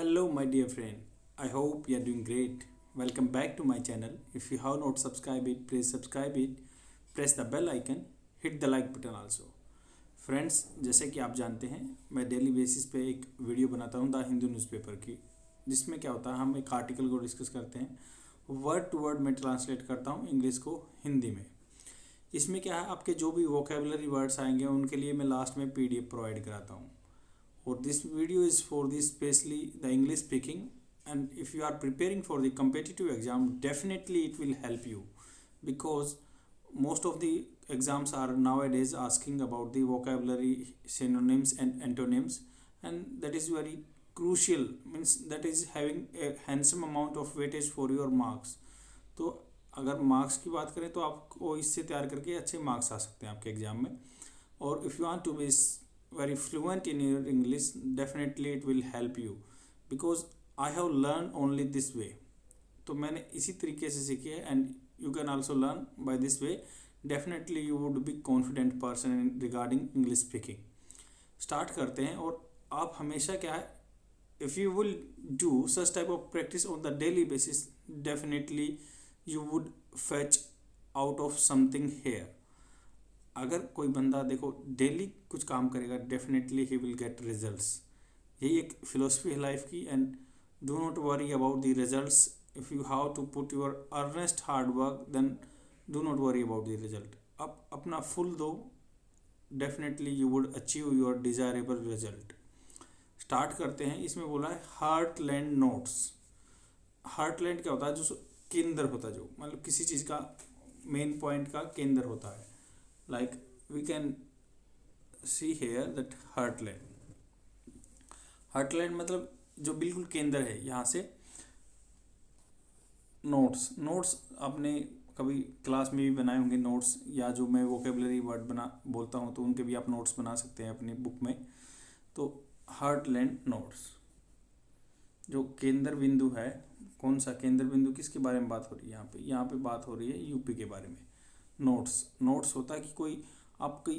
Hello, my dear friend. I hope you are doing great. Welcome back to my channel. If you have not subscribed it, please subscribe it. Press the bell icon. Hit the like button also. Friends, जैसे कि आप जानते हैं, मैं daily basis पे एक video बनाता हूँ द हिंदू न्यूज़पेपर की, जिसमें क्या होता है, हम एक आर्टिकल को डिस्कस करते हैं, वर्ड टू वर्ड में ट्रांसलेट करता हूँ इंग्लिश को हिंदी में। इसमें क्या है, आपके जो भी वोकेबलरी वर्ड्स आएंगे उनके लिए मैं लास्ट में पीडीएफ प्रोवाइड कराता हूँ। और this video is for this specially the English speaking, and if you are preparing for the competitive exam, definitely it will help you, because most of the exams are nowadays asking about the vocabulary, synonyms and antonyms, and that is very crucial, means that is having a handsome amount of weightage for your marks. तो अगर marks की बात करें तो आपको इससे तैयार करके अच्छे मार्क्स आ सकते हैं आपके एग्जाम में। और if you want to be very fluent in your English, definitely it will help you, because I have learned only this way. तो मैंने इसी तरीके से सीखी है, and you can also learn by this way. Definitely you would be confident person regarding English speaking. Start करते हैं। और आप हमेशा क्या है, if you will do such type of practice on the daily basis, definitely you would fetch out of something here. अगर कोई बंदा देखो डेली कुछ काम करेगा, definitely he will get results. यही एक फिलोसफी है लाइफ की। And do not worry about the results. If you have to put your earnest hard work, then do not worry about the result. आप अपना full दो, definitely you would achieve your desirable result. Start करते हैं। इसमें बोला है heartland notes. Heartland क्या होता है? जो केंद्र होता है, जो मतलब किसी चीज़ का मेन पॉइंट का केंद्र होता है। Like we can see here that heartland मतलब जो बिल्कुल केंद्र है। यहाँ से नोट्स आपने कभी क्लास में भी बनाए होंगे नोट्स, या जो मैं वोकेबलरी वर्ड बोलता हूँ तो उनके भी आप नोट्स बना सकते हैं अपनी बुक में। तो हार्टलैंड नोट्स, जो केंद्र बिंदु है, कौन सा केंद्र बिंदु, किसके बारे में बात हो रही है यहाँ पे बात हो रही है यूपी के बारे में। नोट्स होता है कि कोई आपकी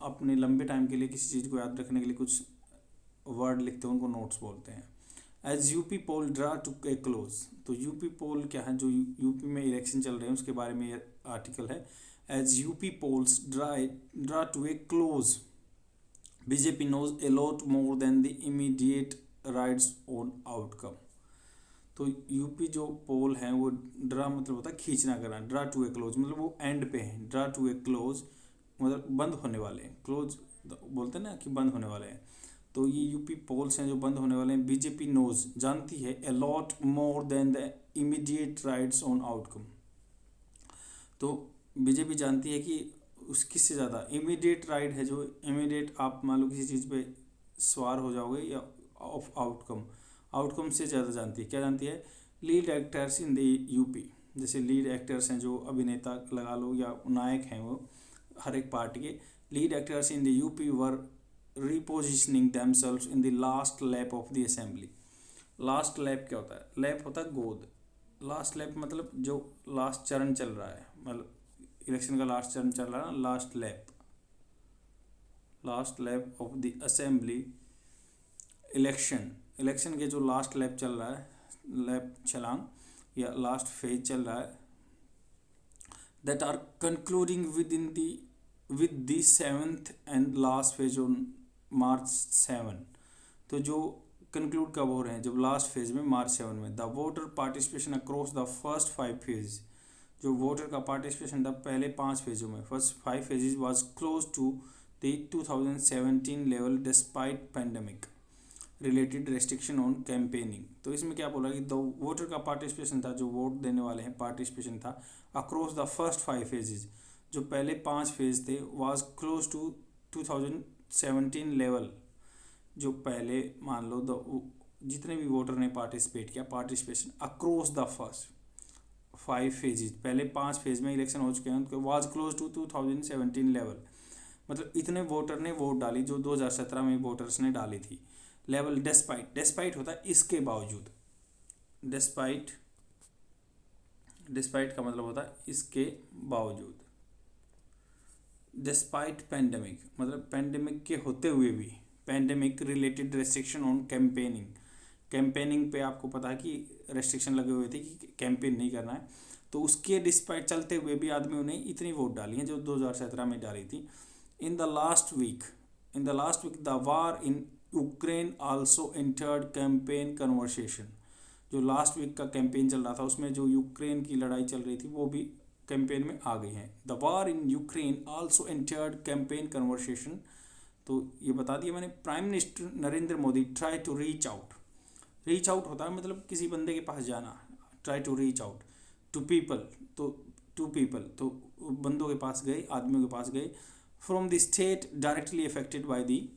अपने लंबे टाइम के लिए किसी चीज़ को याद रखने के लिए कुछ वर्ड लिखते हैं, उनको नोट्स बोलते हैं। As UP poll draw to a close. तो यूपी पोल क्या है? जो यूपी में इलेक्शन चल रहे हैं उसके बारे में ये आर्टिकल है। As UP polls draw to a close, BJP knows a lot more than the immediate rides on outcome. तो यूपी जो पोल है वो ड्रा मतलब होता है खींचना करना, ड्रा टू ए क्लोज मतलब वो एंड पे है। ड्रा टू ए क्लोज मतलब बंद होने वाले हैं। क्लोज बोलते हैं ना कि बंद होने वाले हैं। तो ये यूपी पोल्स हैं जो बंद होने वाले हैं। बीजेपी नोज जानती है ए lot more than the immediate rides on outcome. तो बीजेपी जानती है कि उस किससे ज़्यादा इमीडिएट राइड है, जो इमीडिएट आप मान लो किसी चीज़ पे सवार हो जाओगे, या ऑफ आउटकम से ज़्यादा जानती है। क्या जानती है? Lead actors in the UP. जैसे लीड एक्टर्स हैं, जो अभिनेता लगा लो या नायक हैं वो हर एक पार्टी के, lead actors in the UP were रिपोजिशनिंग themselves in the last lap of the assembly. Last lap क्या होता है? लैप होता है गोद। लास्ट लैप मतलब जो लास्ट चरण चल रहा है, मतलब इलेक्शन का लास्ट चरण चल रहा है ना, last lap of the assembly. Election के जो लास्ट लैप चल रहा है, लैप छलांग या लास्ट फेज चल रहा है, that are concluding with the 7th and last phase on March 7। तो जो कंक्लूड कब हो रहे हैं? जब लास्ट फेज में March 7 में। The voter participation across the first 5 phase. जो वोटर का पार्टिसिपेशन था पहले 5 फेजों में, first 5 phases was close to the 2017 level despite pandemic related restriction on campaigning. तो इसमें क्या बोला कि द वोटर का पार्टिसिपेशन था, जो वोट देने वाले हैं, पार्टिसिपेशन था अक्रॉस द फर्स्ट 5 फेजेज, जो पहले 5 फेज थे, वाज क्लोज टू 2017 लेवल। जो पहले मान लो जितने भी वोटर ने पार्टिसिपेट किया, participation across the first 5 phases, पहले 5 फेज में इलेक्शन हो चुके हैं, उनको वाज क्लोज टू 2017 लेवल। मतलब इतने वोटर ने वोट डाली जो 2017 में वोटर्स ने डाली थी। लेवल डिस्पाइट होता है इसके बावजूद। डिस्पाइट का मतलब होता है इसके बावजूद। डिस्पाइट पैंडेमिक मतलब पैंडेमिक के होते हुए भी, pandemic related restriction on campaigning, campaigning पे आपको पता है कि रेस्ट्रिक्शन लगे हुए थे कि कैंपेन नहीं करना है, तो उसके डिस्पाइट चलते हुए भी आदमियों ने इतनी वोट डाली हैं जो 2017 में डाली थी। In the last week the war in Ukraine also entered campaign conversation. जो लास्ट वीक का कैंपेन चल रहा था उसमें जो यूक्रेन की लड़ाई चल रही थी वो भी कैंपेन में आ गई हैं। The war in Ukraine also entered campaign conversation. तो ये बता दिया मैंने। Prime minister Narendra Modi try to reach out होता है मतलब किसी बंदे के पास जाना, try to reach out to people, तो बंदों के पास गए, आदमियों के पास गए। From the state directly affected by the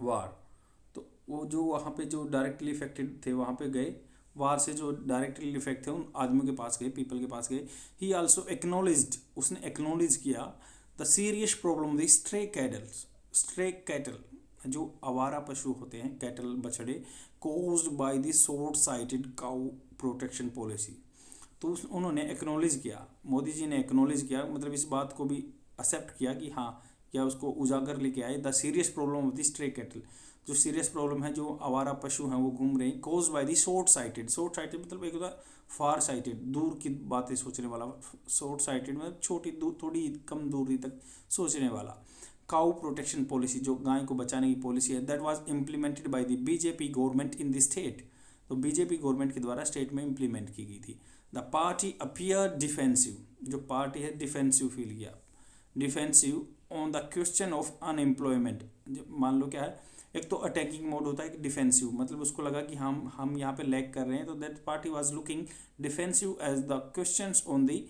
war, तो वो जो वहाँ पे जो डायरेक्टली इफेक्टेड थे वहाँ पे गए, वार से जो डायरेक्टली इफेक्ट थे उन आदमियों के पास गए, पीपल के पास गए। ही आल्सो एक्नॉलेज्ड, उसने एक्नॉलेज किया the serious problem the stray cattle जो आवारा पशु होते हैं, कैटल बछड़े, caused by the short cited cow protection policy. तो उन्होंने एक्नॉलेज किया, मोदी जी ने एक्नॉलेज किया, मतलब इस बात को भी एक्सेप्ट किया कि हाँ, या उसको उजागर लेके आए the serious problem of the stray cattle, जो सीरियस प्रॉब्लम है, जो आवारा पशु हैं वो घूम रहे हैं, cause by the short sighted मतलब एक होता फार साइटेड, दूर की बातें सोचने वाला, शॉर्ट साइटेड मतलब छोटी दूर, थोड़ी कम दूरी तक सोचने वाला। काउ प्रोटेक्शन पॉलिसी, जो गाय को बचाने की पॉलिसी है, that was implemented by the BJP government in the state, तो बीजेपी गवर्नमेंट के द्वारा स्टेट में इम्प्लीमेंट की गई थी। द पार्टी अपीयर डिफेंसिव, जो पार्टी है डिफेंसिव फील किया, defensive on the question of unemployment. मान लो क्या है, एक तो अटैकिंग मोड होता है, एक डिफेंसिव, मतलब उसको लगा कि हम यहाँ पे लैग कर रहे हैं, तो that party was looking defensive as the questions on the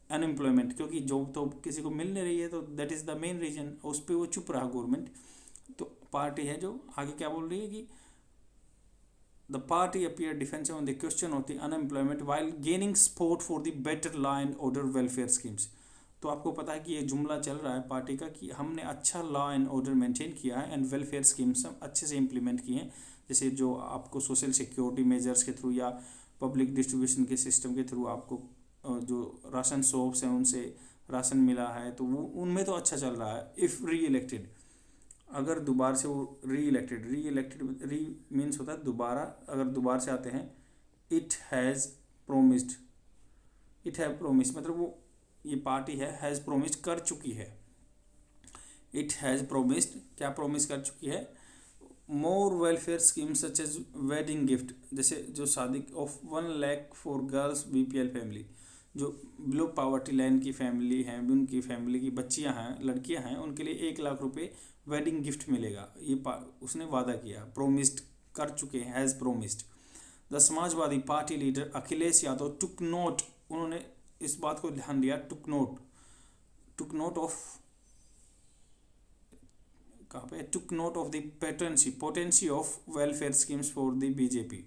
unemployment, क्योंकि जॉब तो किसी को मिल नहीं रही है, तो that is the main reason, उस पर वो चुप रहा गवर्नमेंट। तो पार्टी है जो आगे क्या बोल रही है कि the party appear defensive on the question of the unemployment while gaining support for the better law and order welfare schemes. तो आपको पता है कि ये जुमला चल रहा है पार्टी का कि हमने अच्छा लॉ एंड ऑर्डर मेंटेन किया है एंड वेलफेयर स्कीम्स हम अच्छे से इम्प्लीमेंट किए हैं, जैसे जो आपको सोशल सिक्योरिटी मेजर्स के थ्रू या पब्लिक डिस्ट्रीब्यूशन के सिस्टम के थ्रू आपको जो राशन शॉप्स हैं उनसे राशन मिला है, तो वो उनमें तो अच्छा चल रहा है। इफ़ री इलेक्टेड, अगर दोबारा से वो री इलेक्टेड री मीन्स होता है दोबारा, अगर दोबारा से आते हैं, इट हैज़ प्रोमिस्ड मतलब वो ये पार्टी हैज़ प्रोमिस्ड कर चुकी है, इट हैज़ प्रोमिस्ड क्या प्रोमिस कर चुकी है, more welfare scheme such as wedding gift, जैसे जो शादी of 1 lakh for girls BPL family, जो बिलो पावर्टी लाइन की फैमिली हैं, उनकी फैमिली की बच्चियां हैं, लड़कियां हैं, उनके लिए 1 लाख रुपए वेडिंग गिफ्ट मिलेगा, ये उसने वादा किया, प्रोमिस्ड कर चुके हैं, has promised. The Samajwadi party leader Akhilesh Yadav took note, उन्होंने इस बात को ध्यान दिया, टुक नोट ऑफ कहाँ पे, took note of the potency of welfare schemes for the BJP.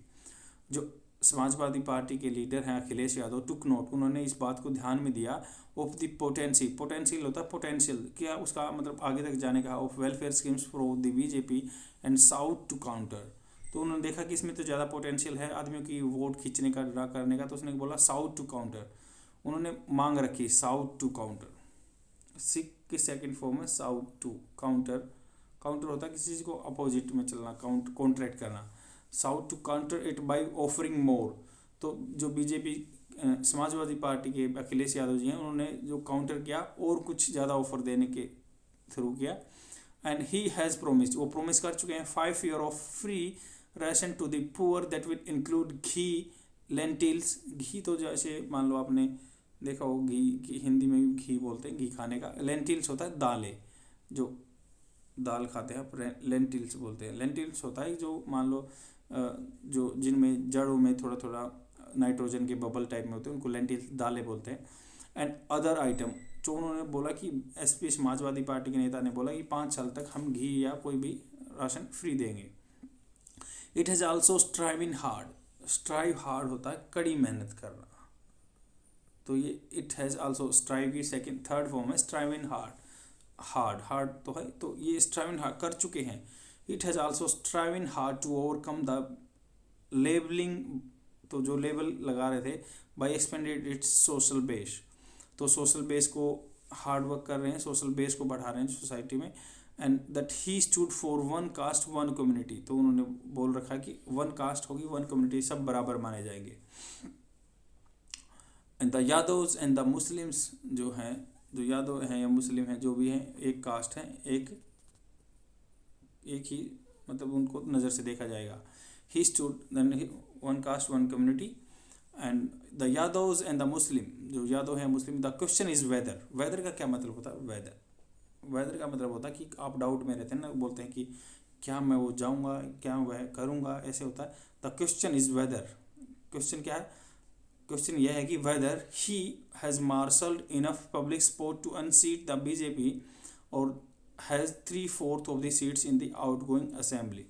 जो समाजवादी पार्टी के लीडर हैं अखिलेश यादव, टुक नोट, उन्होंने इस बात को ध्यान में दिया, ऑफ द पोटेंशियल होता है पोटेंशियल, क्या उसका मतलब आगे तक जाने का, of welfare schemes for the BJP and sought to counter. तो उन्होंने देखा कि इसमें तो ज़्यादा पोटेंशियल है आदमियों की वोट खींचने का, ड्रा करने का, तो उसने बोला साउथ टू काउंटर, उन्होंने मांग रखी साउथ टू काउंटर। सिख की सेकंड फॉर्म है साउथ टू काउंटर होता है किसी चीज़ को अपोजिट में चलना, कॉन्ट्रैक्ट करना, sought to counter it by offering more. तो जो बीजेपी समाजवादी पार्टी के अखिलेश यादव जी हैं, उन्होंने जो काउंटर किया और कुछ ज़्यादा ऑफर देने के थ्रू किया, एंड ही हैज़ प्रोमिस्ड, वो प्रोमिस कर चुके हैं 5 year of free ration to the poor that will include ghee, lentils, घी तो जैसे मान लो आपने देखा हो घी हिंदी में भी घी बोलते हैं, घी खाने का, लेंटिल्स होता है दालें, जो दाल खाते हैं आप लेंटिल्स बोलते हैं। लेंटिल्स होता है जो मान लो जो जिनमें जड़ों में थोड़ा थोड़ा नाइट्रोजन के बबल टाइप में होते हैं, उनको लेंटिल्स दालें बोलते हैं। एंड अदर आइटम, जो उन्होंने बोला कि एसपी समाजवादी पार्टी के नेता ने बोला कि 5 साल तक हम घी या कोई भी राशन फ्री देंगे। It has also strive hard होता है कड़ी मेहनत करना, तो ये इट हैज़ आल्सो स्ट्राइव की थर्ड फॉर्म है स्ट्राइव इन हार्ड तो है, तो ये स्ट्राइव इन हार्ड कर चुके हैं। It has also striven hard to overcome the labelling, तो जो लेबल लगा रहे थे, by expanded its social base, तो सोशल बेस को हार्ड वर्क कर रहे हैं, सोशल बेस को बढ़ा रहे हैं सोसाइटी में, and that he stood for one caste one community, तो उन्होंने बोल रखा कि वन कास्ट होगी, वन कम्युनिटी, सब बराबर माने जाएंगे। And the Yadavs and the Muslims, जो हैं, जो यादव हैं या मुस्लिम हैं, जो भी हैं, एक कास्ट हैं, एक ही, मतलब उनको नज़र से देखा जाएगा। He stood then one caste one community and the Yadavs and the Muslim, जो यादव हैं Muslim. The question is whether, whether का क्या मतलब होता है? वेदर का मतलब होता है कि आप डाउट में रहते हैं ना, बोलते हैं कि क्या मैं वो जाऊंगा, क्या वह करूंगा, ऐसे होता है। The question is whether, question क्या है? क्वेश्चन यह है कि whether he has marshalled enough public support to unseat the BJP और has 3/4 of the seats in the outgoing assembly.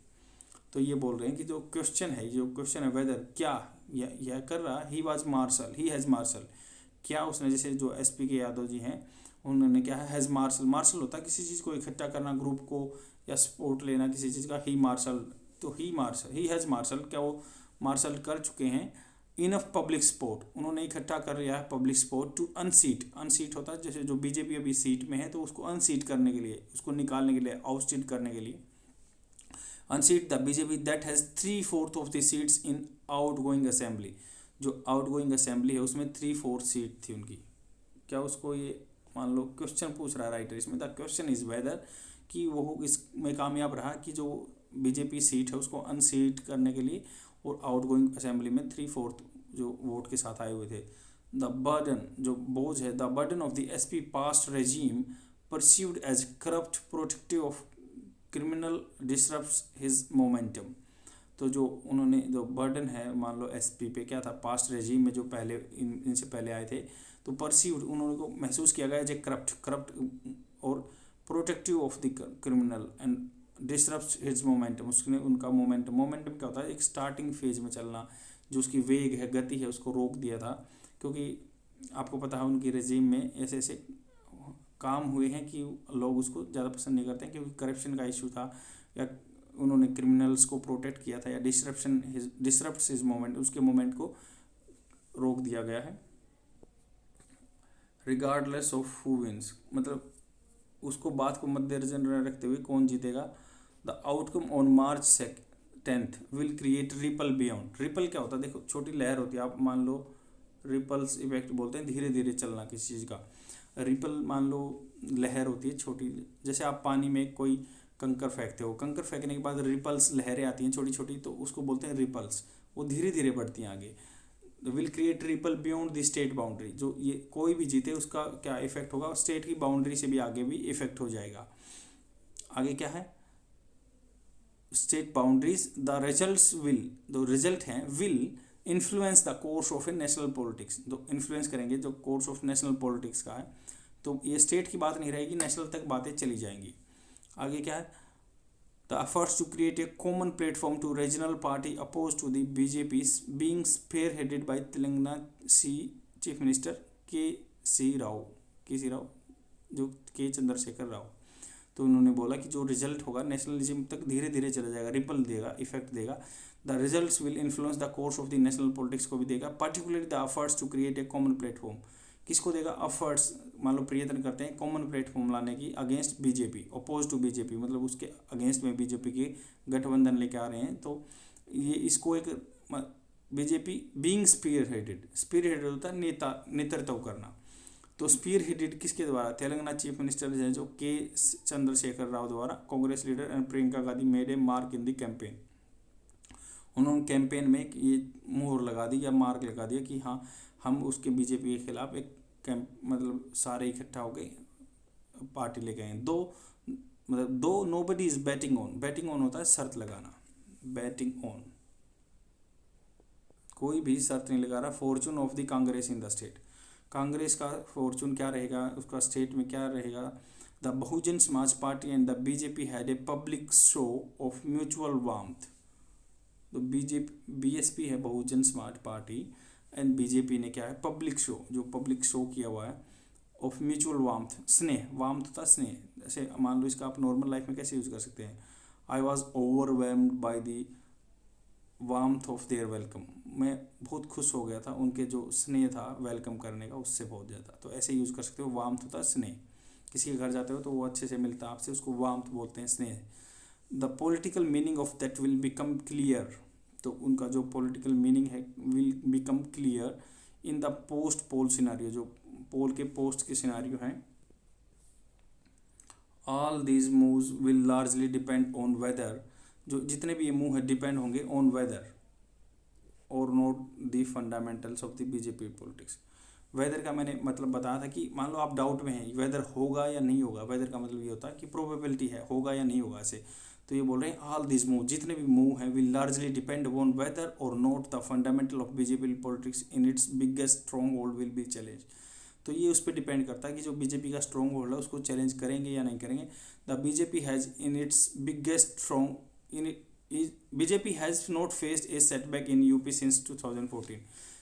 तो ये बोल रहे हैं कि जो क्वेश्चन है, जो क्वेश्चन है वेदर, क्या यह कर रहा, he was marshal, he has marshal, क्या उसने, जैसे जो एसपी के यादव जी हैं, उन्होंने क्या है, हैज़ मार्शल, मार्शल होता है किसी चीज़ को इकट्ठा करना, ग्रुप को, या सपोर्ट लेना किसी चीज़ का, ही मार्शल, तो ही मार्शल, ही हैज़ मार्शल, क्या वो मार्शल कर चुके हैं इनफ पब्लिक सपोर्ट, उन्होंने इकट्ठा कर लिया है पब्लिक सपोर्ट टू अनसीट, अनसीट होता है जैसे जो बीजेपी अभी सीट में है तो उसको अनसीट करने के लिए, उसको निकालने के लिए, आउटसीट करने के लिए, unseat the BJP that has 3/4 of the seats in outgoing assembly, जो आउटगोइंग असेंबली है उसमें 3/4 सीट थी उनकी। क्या उसको ये मान लो क्वेश्चन पूछ रहा है राइटर इसमें, द क्वेश्चन इज वेदर, कि वो इसमें कामयाब रहा कि जो बीजेपी सीट है उसको अनसीट करने के लिए, और आउटगोइंग असेंबली में 3/4 जो वोट के साथ आए हुए थे। द बर्डन, जो बोझ है, the burden of the SP past regime perceived as corrupt protective of criminal disrupts his momentum, तो जो उन्होंने जो बर्डन है मान लो एसपी पे, क्या था, पास्ट रेजीम में जो पहले इनसे पहले आए थे, तो परसीव्ड, उन्होंने को महसूस किया गया जो करप्ट और protective of the criminal and disrupts his momentum, उसने उनका मोमेंटम क्या होता है, एक स्टार्टिंग फेज में चलना, जो उसकी वेग है, गति है, उसको रोक दिया था, क्योंकि आपको पता है उनकी रेजीम में ऐसे ऐसे काम हुए हैं कि लोग उसको ज़्यादा पसंद नहीं करते हैं, क्योंकि करप्शन का इशू था, या उन्होंने क्रिमिनल्स को प्रोटेक्ट किया था, या डिसरप्ट हिज मोमेंट, उसके मोमेंट को रोक दिया गया है। रिगार्डलेस ऑफ हु विंस, मतलब उसको बात को मद्देनजर रखते हुए कौन जीतेगा, the outcome on March 10th will create ripple beyond, ripple क्या होता है, देखो छोटी लहर होती है, आप मान लो रिपल्स इफेक्ट बोलते हैं धीरे धीरे चलना किसी चीज़ का, रिपल मान लो लहर होती है छोटी, जैसे आप पानी में कोई कंकर फेंकते हो, कंकर फेंकने के बाद रिपल्स लहरें आती हैं छोटी छोटी, तो उसको बोलते हैं रिपल्स, वो धीरे धीरे बढ़ती हैं आगे। Will create ripple beyond the state boundary, जो ये कोई भी जीते उसका क्या इफेक्ट होगा, स्टेट की बाउंड्री से भी आगे भी इफेक्ट हो जाएगा। आगे क्या है, state boundaries, the results will, जो रिजल्ट हैं, will influence the course of A national politics, जो इन्फ्लुएंस करेंगे जो कोर्स ऑफ नेशनल पॉलिटिक्स का है, तो ये स्टेट की बात नहीं रहेगी, नेशनल तक बातें चली जाएंगी। आगे क्या है, the efforts to create a common platform to regional party oppose to the BJP being spearheaded by Telangana chief minister K C Rao, जो के चंद्रशेखर राव, तो उन्होंने बोला कि जो रिजल्ट होगा नेशनलिज्म तक धीरे धीरे चला जाएगा, रिपल देगा, इफेक्ट देगा, the results will influence the course of the national politics को भी देगा, particularly the efforts to create a common platform, किसको देगा, एफर्ट्स, मान लो प्रयत्न करते हैं कॉमन प्लेटफॉर्म लाने की against BJP, oppose to BJP, मतलब उसके अगेंस्ट में बीजेपी के गठबंधन लेके आ रहे हैं, तो ये इसको एक बीजेपी बीइंग स्पीयर हेडेड होता है नेतृत्व करना, तो स्पीयर हेडेड किसके द्वारा, तेलंगाना चीफ मिनिस्टर है जो के चंद्रशेखर राव द्वारा, Congress leader and Priyanka Gandhi made a mark in the campaign, उन्होंने कैंपेन में ये मोहर लगा दी या मार्क लगा दिया कि हाँ हम उसके बीजेपी के खिलाफ एक कैंप, मतलब सारे इकट्ठा हो गए पार्टी ले गए, दो नोबडी इज बैटिंग ऑन होता है शर्त लगाना, बैटिंग ऑन, कोई भी शर्त नहीं लगा रहा, Fortune of the Congress in the state, Congress का फॉर्चून क्या रहेगा, उसका स्टेट में क्या रहेगा, the Bahujan Samaj party and the BJP had a public show off mutual warmth, तो बीएसपी है Bahujan Samaj party and BJP ने क्या है पब्लिक शो, जो पब्लिक शो किया हुआ है ऑफ म्यूचुअल वार्मथ, स्नेह, वार्मथ होता स्नेह, जैसे मान लो इसका आप नॉर्मल लाइफ में कैसे यूज कर सकते हैं, I was overwhelmed by the warmth of their welcome, मैं बहुत खुश हो गया था उनके जो स्नेह था वेलकम करने का, उससे बहुत ज़्यादा, तो ऐसे यूज़ कर सकते हो, वार्मथ होता स्नेह, किसी के घर जाते हो तो वो अच्छे से मिलता है आपसे, उसको वार्मथ बोलते हैं, स्नेह। The political meaning of that will become clear, तो उनका जो पॉलिटिकल मीनिंग है will become clear in the post poll scenario, जो पोल के पोस्ट के सिनारियो हैं। All these moves will largely depend on whether, जो जितने भी ये मूव है डिपेंड होंगे ऑन वेदर और not the fundamentals of the BJP politics. Whether का मैंने मतलब बताया था कि मान लो आप डाउट में हैं वेदर होगा या नहीं होगा, वेदर का मतलब ये होता है कि प्रोबेबिलिटी है होगा या नहीं होगा ऐसे। तो ये बोल रहे हैं ऑल दिस मूव, जितने भी मूव हैं will largely depend on whether और not the fundamental of BJP politics in its biggest stronghold will be challenge. तो ये उस पर डिपेंड करता है कि जो बीजेपी का स्ट्रॉन्ग होल्ड है उसको चैलेंज करेंगे या नहीं करेंगे। The BJP has in its biggest strong in BJP has not faced A setback in UP since 2014।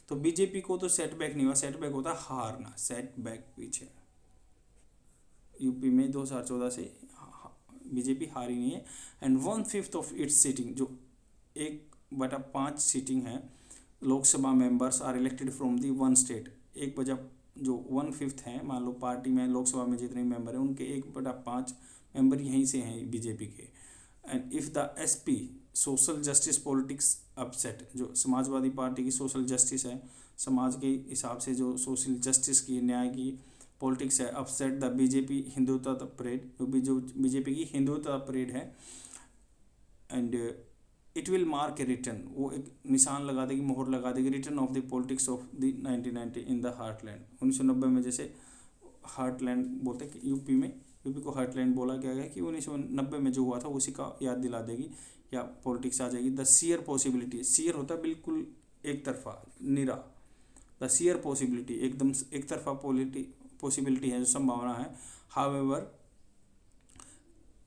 तो बीजेपी को तो सेटबैक नहीं हुआ, सेटबैक होता है हारना, सेटबैक पीछे। यूपी में 2014 से बीजेपी हारी नहीं है। एंड 1/5 ऑफ इट्स सीटिंग, जो 1/5 सीटिंग है Lok Sabha members are elected from the one state. 1/5 जो 1/5 है, मान लो पार्टी में लोकसभा में जितने मेंबर हैं उनके 1/5 मेंबर यहीं से हैं बीजेपी के। And if the SP social justice politics upset, जो समाजवादी पार्टी की सोशल जस्टिस है, समाज के हिसाब से जो सोशल जस्टिस की, न्याय की पॉलिटिक्स है, upset the BJP Hindutva parade, जो बीजेपी की हिंदुत्व परेड है। And it will mark A return, वो एक निशान लगा देगी, मोहर लगा देगी, return of the politics of the 1990 in the heartland. 1990 में जैसे हार्टलैंड बोलते हैं कि यूपी को हार्टलैंड बोला गया है कि 1990 में जो हुआ था उसी का याद दिला देगी या पॉलिटिक्स आ जाएगी। द शेयर पॉसिबिलिटी, शेयर होता है बिल्कुल एक तरफा, निरा। द शेयर पॉसिबिलिटी एकदम एक तरफा पॉसिबिलिटी है, जो संभावना है। हाउएवर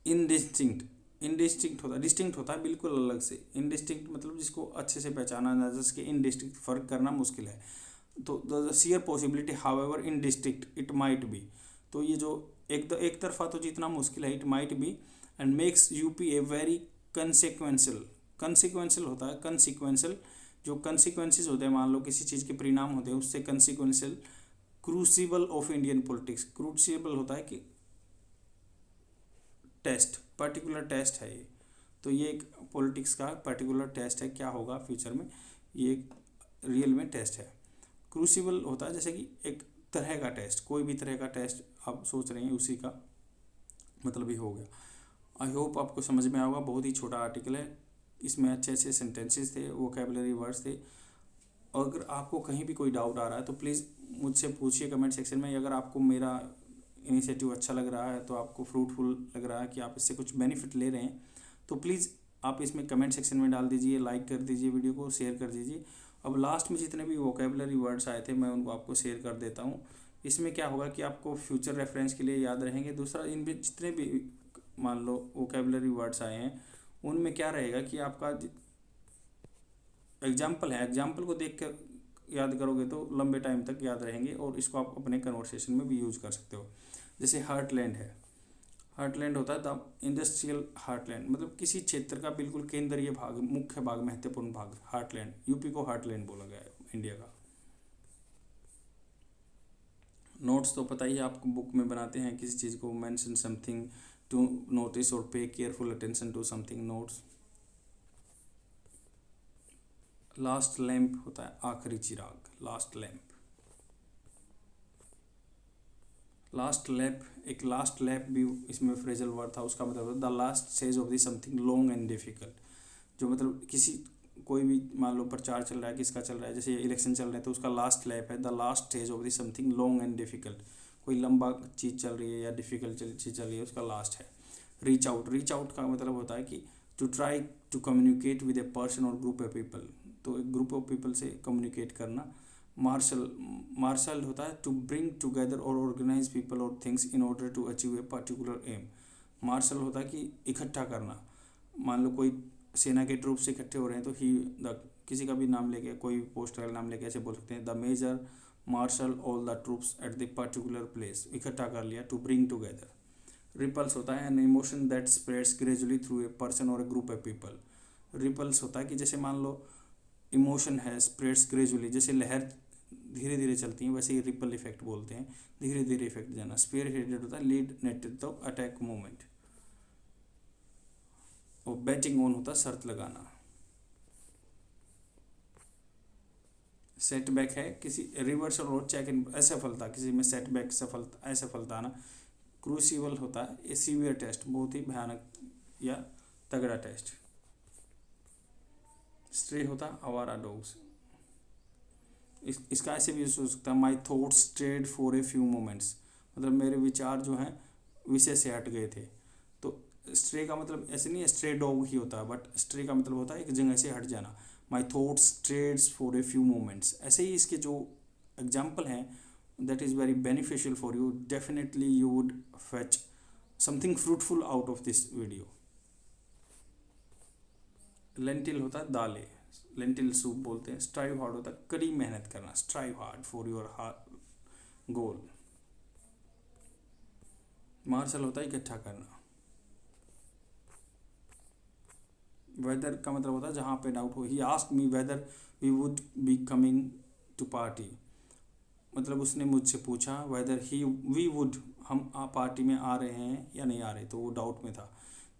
इनडिस्टिंक्ट होता है, डिस्टिंक्ट होता है बिल्कुल अलग से। इनडिस्टिंक्ट मतलब जिसको अच्छे से पहचाना ना जा सके, इनडिस्टिंक्ट फर्क करना मुश्किल है। तो the share possibility however indistinct it might be, तो ये जो एक तरफा तो जितना मुश्किल है, it might be and makes UP a very कंसिक्वेंशियल होता है, कंसिक्वेंशियल जो कंसिक्वेंसेज होते हैं, मान लो किसी चीज़ के परिणाम होते हैं, उससे कंसिक्वेंशियल crucible of Indian politics. Crucible होता है कि टेस्ट, पर्टिकुलर टेस्ट है ये, तो ये एक पॉलिटिक्स का पर्टिकुलर टेस्ट है, क्या होगा फ्यूचर में, ये एक रियल में टेस्ट है। क्रूसिबल होता है जैसे कि एक तरह का टेस्ट, कोई भी तरह का टेस्ट आप सोच रहे हैं उसी का मतलब ही हो गया। आई होप आपको समझ में आएगा, बहुत ही छोटा आर्टिकल है, इसमें अच्छे अच्छे सेंटेंसेस थे, वोकैबुलरी वर्ड्स थे। अगर आपको कहीं भी कोई डाउट आ रहा है तो प्लीज़ मुझसे पूछिए कमेंट सेक्शन में। अगर आपको मेरा इनिशिएटिव अच्छा लग रहा है, तो आपको फ्रूटफुल लग रहा है कि आप इससे कुछ बेनिफिट ले रहे हैं, तो प्लीज़ आप इसमें कमेंट सेक्शन में डाल दीजिए, लाइक कर दीजिए, वीडियो को शेयर कर दीजिए। अब लास्ट में जितने भी वोकैबुलरी वर्ड्स आए थे मैं उनको आपको शेयर कर देता हूँ। इसमें क्या होगा कि आपको फ्यूचर रेफरेंस के लिए याद रहेंगे। दूसरा, इनमें जितने भी मान लो वोकैबुलरी वर्ड्स आए हैं उनमें क्या रहेगा कि आपका एग्जाम्पल है, एग्जाम्पल को देख कर याद करोगे तो लंबे टाइम तक याद रहेंगे और इसको आप अपने कन्वर्सेशन में भी यूज कर सकते हो। जैसे हार्टलैंड है, हार्टलैंड होता है द इंडस्ट्रियल हार्टलैंड, मतलब किसी क्षेत्र का बिल्कुल केंद्रीय भाग, मुख्य भाग, महत्वपूर्ण भाग, हार्टलैंड। यूपी को हार्टलैंड बोला गया है इंडिया का। नोट्स तो पता ही आपको बुक में बनाते हैं, किसी चीज़ को मेंशन समथिंग टू नोटिस और pay careful attention to something, notes. Last lamp होता है आखिरी चिराग, लास्ट लैंप। लास्ट लैप, एक लास्ट लैप भी इसमें फ्रेजल वर्ड था, उसका मतलब the last stage of the something long and difficult, जो मतलब किसी कोई भी मान लो प्रचार चल रहा है, किसका चल रहा है, जैसे इलेक्शन चल रहे हैं तो उसका लास्ट लैप है the last stage of the something long and difficult. कोई लंबा चीज़ चल रही है या डिफिकल्ट चीज़ चल रही है, उसका लास्ट है। रीच आउट, रीच आउट का मतलब होता है कि to try to communicate with a person और ग्रुप ऑफ पीपल, तो एक ग्रुप ऑफ पीपल से कम्युनिकेट करना। मार्शल होता है टू ब्रिंग टुगेदर और ऑर्गेनाइज पीपल और things in order to achieve a particular aim. Marshal होता है कि इकट्ठा करना, मान लो कोई सेना के ट्रूप्स इकट्ठे हो रहे हैं तो किसी का भी नाम लेके, कोई पोस्ट का नाम लेके ऐसे बोल सकते हैं the major marshal all the troops at the particular place, इकट्ठा कर लिया, टू ब्रिंग टुगेदर। रिपल्स होता है an emotion that spreads gradually through a person और a group of people. Ripples होता है कि जैसे मान लो इमोशन है, स्प्रेड्स ग्रेजुअली, जैसे लहर धीरे धीरे चलती हैं, वैसे ही रिपल इफेक्ट बोलते हैं, धीरे धीरे इफेक्ट जाना। स्पीयर हेडेड होता है लीड नेतृत्व अटैक मूवमेंट, और बैटिंग ऑन होता है शर्त लगाना। सेटबैक है किसी रिवर्सल और चेक इन असफलता, किसी में सेटबैक सफलता असफलता आना। क्रूसिबल होता है ए सीवियर टेस्ट, बहुत ही भयानक या तगड़ा टेस्ट। स्ट्रे होता है आवारा डॉग्स। इसका ऐसे भी यूज हो सकता है my thoughts strayed for a few moments, मतलब मेरे विचार जो हैं विषय से हट गए थे। तो स्ट्रे का मतलब ऐसे नहीं है स्ट्रे डॉग ही होता है, बट स्ट्रे का मतलब होता है एक जगह से हट जाना। My thoughts strayed for a few moments, ऐसे ही इसके जो एग्जाम्पल हैं that is very beneficial for you, definitely you would fetch something fruitful out of this video. Lentil होता है दालें, लेंटिल सूप बोलते हैं। स्ट्राइव हार्ड होता है कड़ी मेहनत करना, strive hard for your goal. Marshal होता है इकट्ठा करना। वेदर का मतलब होता है जहाँ पे डाउट हो। He asked me whether we would be coming to party, मतलब उसने मुझसे पूछा वेदर ही वी वुड, हम पार्टी में आ रहे हैं या नहीं आ रहे, तो वो डाउट में था।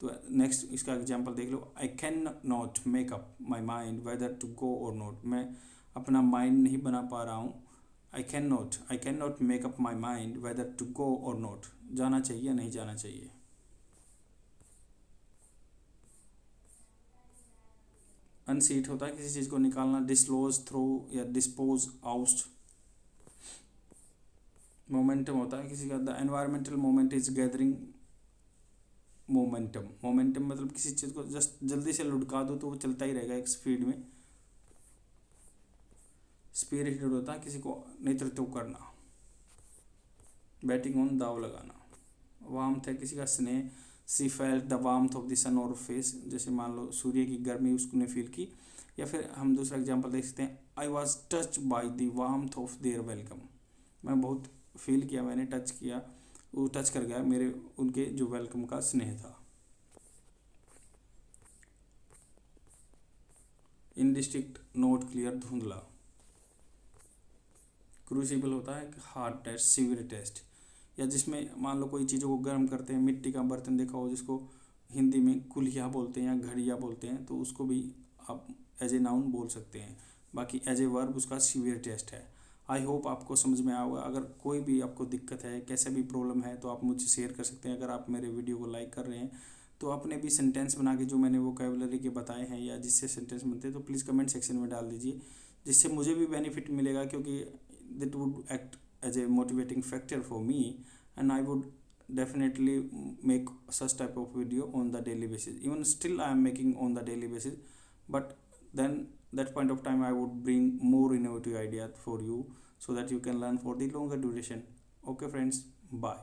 तो नेक्स्ट इसका एग्जांपल देख लो। I can not make up my mind whether to go और नॉट, मैं अपना माइंड नहीं बना पा रहा हूँ। I can not make up my mind whether to go और नॉट, जाना चाहिए या नहीं जाना चाहिए। अनसीट होता है किसी चीज़ को निकालना, डिसलोज थ्रो या डिस्पोज आउस्ट। मोमेंटम होता है किसी का the environmental moment is gathering momentum. Momentum मतलब किसी चीज़ को जस्ट जल्दी से लुढ़का दो तो वो चलता ही रहेगा एक स्पीड में। स्पिरिटेड होता है किसी को नेतृत्व करना, बैटिंग ऑन दाव लगाना। वार्मथ है किसी का स्नेह, she felt the warmth of the sun और फेस, जैसे मान लो सूर्य की गर्मी उसने फील की। या फिर हम दूसरा एग्जांपल देख सकते हैं, I was touch by the warmth of their welcome, मैं बहुत फील किया, मैंने टच किया, वो टच कर गया मेरे उनके जो वेलकम का स्नेह था। इनडिस्टिंक्ट नोट क्लियर धुंधला। क्रूसिबल होता है हार्ड टेस्ट सीवियर टेस्ट, या जिसमें मान लो कोई चीज़ों को गर्म करते हैं, मिट्टी का बर्तन देखा हो जिसको हिंदी में कुल्हिया बोलते हैं या घड़िया बोलते हैं, तो उसको भी आप एज ए नाउन बोल सकते हैं। बाकी एज ए वर्ब उसका सीवियर टेस्ट है। आई होप आपको समझ में आया होगा। अगर कोई भी आपको दिक्कत है, कैसे भी प्रॉब्लम है, तो आप मुझसे शेयर कर सकते हैं। अगर आप मेरे वीडियो को लाइक कर रहे हैं तो अपने भी सेंटेंस बना के जो मैंने वोकैबुलरी के बताए हैं या जिससे सेंटेंस बनते हैं तो प्लीज़ कमेंट सेक्शन में डाल दीजिए, जिससे मुझे भी बेनिफिट मिलेगा, क्योंकि that would act as a motivating factor for me and I would definitely make such type of video on the daily basis. Even still I am making on the daily basis, but then that point of time I would bring more innovative ideas for you so that you can learn for the longer duration. Okay friends, bye.